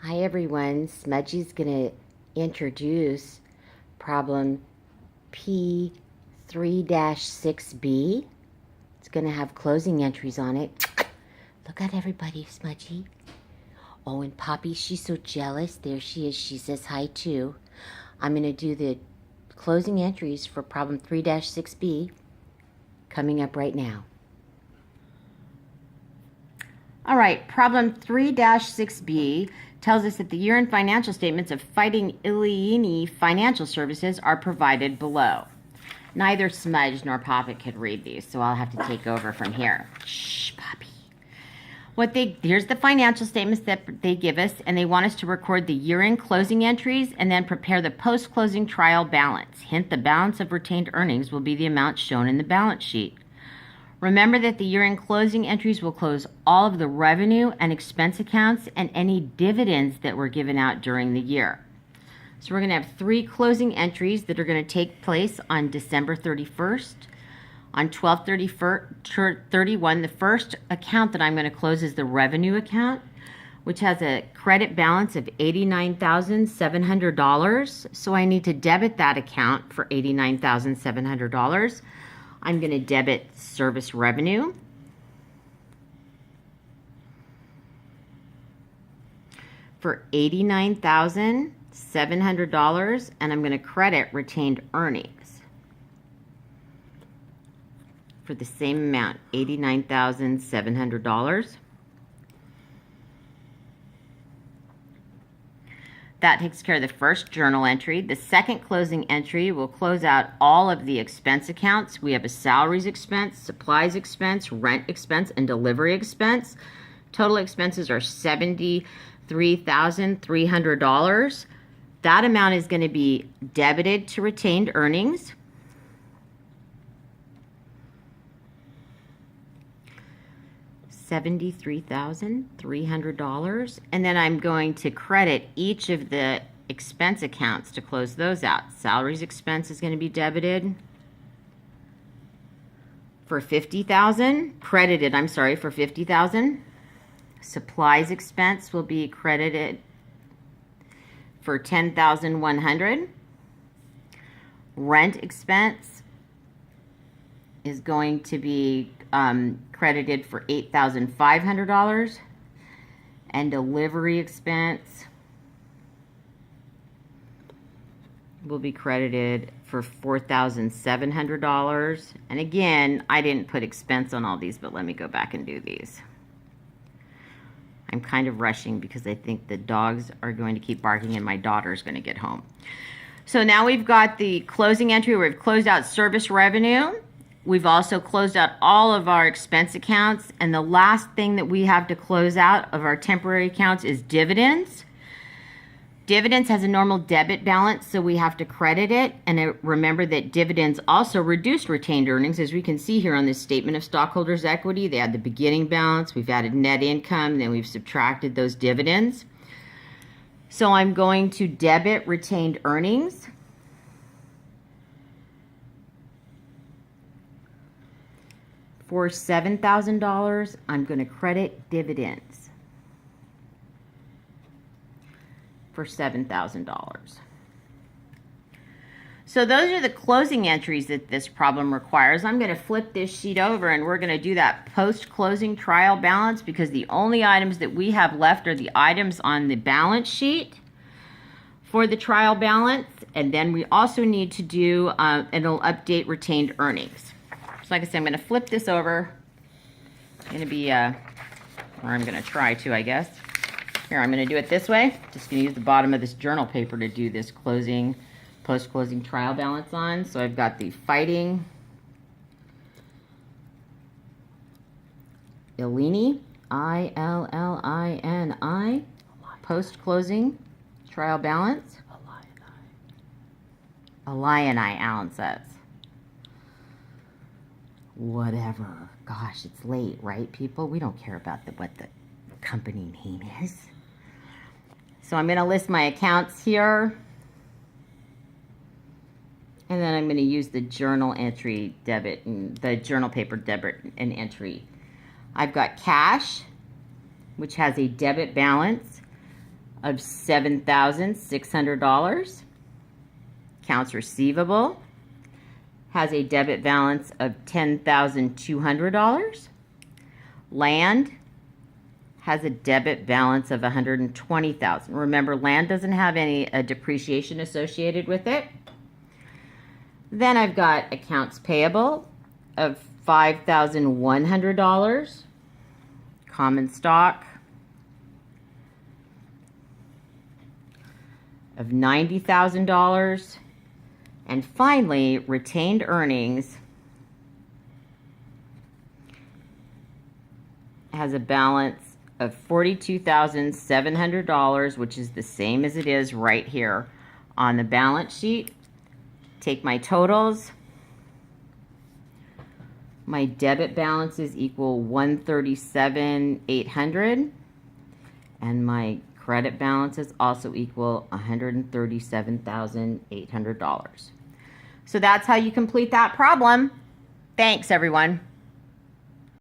Hi everyone, Smudgy's going to introduce problem P3-6B. It's going to have closing entries on it. Look at everybody, Smudgy. Oh, and Poppy, she's so jealous. There she is. She says hi too. I'm going to do the closing entries for problem 3-6B coming up right now. All right, problem 3-6B tells us that the year-end financial statements of Fighting Illini Financial Services are provided below. Neither Smudge nor Papa could read these, so I'll have to take over from here. Shh, Poppy. Here's the financial statements that they give us, and they want us to record the year-end closing entries and then prepare the post-closing trial balance. Hint, the balance of retained earnings will be the amount shown in the balance sheet. Remember that the year-end closing entries will close all of the revenue and expense accounts and any dividends that were given out during the year. So we're going to have 3 closing entries that are going to take place on December 31st. On 12/31, the first account that I'm going to close is the revenue account, which has a credit balance of $89,700. So I need to debit that account for $89,700. I'm going to debit service revenue. For $89,700, and I'm going to credit retained earnings for the same amount, $89,700. That takes care of the first journal entry. The second closing entry will close out all of the expense accounts. We have a salaries expense, supplies expense, rent expense, and delivery expense. Total expenses are $73,300. That amount is going to be debited to retained earnings. $73,300, and then I'm going to credit each of the expense accounts to close those out. Salaries expense is going to be debited for $50,000, credited, I'm sorry, for $50,000. Supplies expense will be credited for $10,100. Rent expense is going to be credited for $8,500, and delivery expense will be credited for $4,700. And again, I didn't put expense on all these, but let me go back and do these. I'm kind of rushing because I think the dogs are going to keep barking and my daughter's going to get home. So now we've got the closing entry where we've closed out service revenue. We've also closed out all of our expense accounts, and the last thing that we have to close out of our temporary accounts is dividends. Dividends has a normal debit balance, so we have to credit it, and remember that dividends also reduce retained earnings. As we can see here on this statement of stockholders' equity, they had the beginning balance, we've added net income, and then we've subtracted those dividends. So I'm going to debit retained earnings. For $7,000, I'm going to credit dividends for $7,000. So those are the closing entries that this problem requires. I'm going to flip this sheet over and we're going to do that post-closing trial balance because the only items that we have left are the items on the balance sheet for the trial balance. And then we also need to do, it'll update retained earnings. So like I said, I'm going to flip this over. It's going to be, or I'm going to try to, I guess. Here, I'm going to do it this way. Just going to use the bottom of this journal paper to do this post-closing trial balance on. So I've got the Fighting Illini, I-L-L-I-N-I, post-closing trial balance. Illini, Alan says. Whatever. Gosh, it's late, right, people? We don't care about what the company name is. So I'm going to list my accounts here. And then I'm going to use the journal entry debit and the journal paper debit and entry. I've got cash, which has a debit balance of $7,600. Accounts receivable has a debit balance of $10,200. Land has a debit balance of $120,000. Remember, land doesn't have any depreciation associated with it. Then I've got accounts payable of $5,100. Common stock of $90,000. And finally, retained earnings has a balance of $42,700, which is the same as it is right here on the balance sheet. Take my totals. My debit balances equal $137,800, and my credit balances also equal $137,800. So that's how you complete that problem. Thanks, everyone.